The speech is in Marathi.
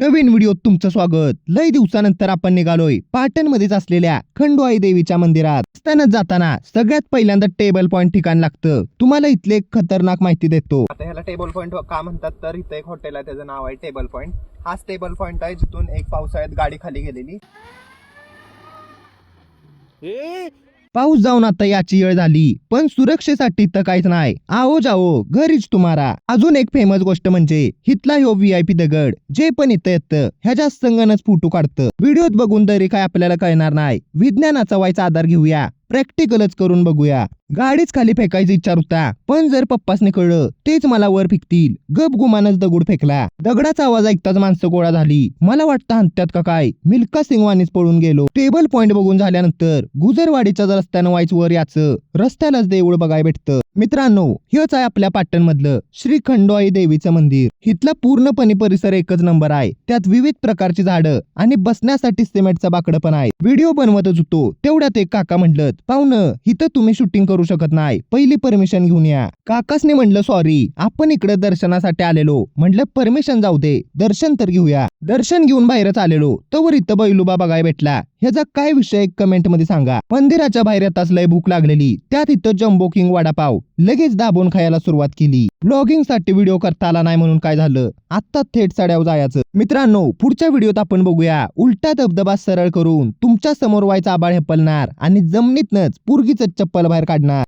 नवीन व्हिडिओत तुमचं स्वागत। लय दिवसानंतर आपण निघालोय पाटणमध्येच असलेल्या खंडोबाई देवीच्या मंदिरात। रस्त्यानं जाताना सगळ्यात पहिल्यांदा टेबल पॉइंट ठिकाण लागतं। तुम्हाला इथले एक खतरनाक माहिती देतो। आता ह्याला टेबल पॉइंट का म्हणतात तर इथे एक हॉटेल आहे, त्याचं नाव आहे टेबल पॉइंट। हाच टेबल पॉइंट आहे जिथून एक पावसाळ्यात गाडी खाली गेलेली। पाऊस जाऊन आता याची वेळ झाली, पण सुरक्षेसाठी तर काहीच नाही। आओ जाओ घरीच तुम्हाला। अजून एक फेमस गोष्ट म्हणजे इथला ह्यो VIP दगड जे पण इथं येतं ह्याच्या संगनच फोटो काढतं। व्हिडिओत बघून तरी काय आपल्याला कळणार नाही। विज्ञानाचा व्हायचा आधार घेऊया, प्रॅक्टिकलच करून बघूया। गाडीच खाली फेकायची इच्छा होता, पण जर पप्पासने कळलं तेच मला वर फेकतील, गप गुमानच दगड फेकला। दगडाचा आवाज ऐकताच माणसं गोळा झाली। मला वाटतं हंत्यात का काय मिल्का सिंगवानीच पळून गेलो। टेबल पॉइंट बघून झाल्यानंतर गुजरवाडीच्या रस्त्यानं व्हायचं वर याचं रस्त्यालाच देऊळ बघायला भेटतं। मित्रांनो, हेच आहे आपल्या पाटण मधलं श्री खंडोबाई देवीचं मंदिर। इथला पूर्णपणे परिसर एकच नंबर आहे। त्यात विविध प्रकारची झाडं आणि बसण्यासाठी सिमेंटचं बाकडं पण आहे। व्हिडिओ बनवतच होतो तेवढ्यात एक काका म्हटलं, पाहुणं इथं तुम्ही शूटिंग करू शकत नाही, पहिली परमिशन घेऊन या। काकासने म्हणलं सॉरी, आपण इकडे दर्शनासाठी आलेलो। म्हटलं परमिशन जाऊ दे, दर्शन तर घेऊया। दर्शन घेऊन बाहेरच आलेलो तवर इथं बैलुबा बघायला भेटला। ह्याचा काय विषय कमेंट मध्ये सांगा। मंदिराच्या बाहेर येताच लय भूक लागलेली, त्यात इथं जम्बो किंग वडापाव लगेच दाबून खायला सुरुवात केली। ब्लॉगिंग साठी व्हिडिओ करता आला नाही म्हणून काय झालं, आता थेट सड्यावर जायचं। मित्रांनो, पुढच्या व्हिडिओत आपण बघूया उलटा धबधबा सरळ करून तुमच्या समोर व्हायचा आबाळ हेपलणार आणि जमिनीतनच पुरगीच चप्पल बाहेर काढणार।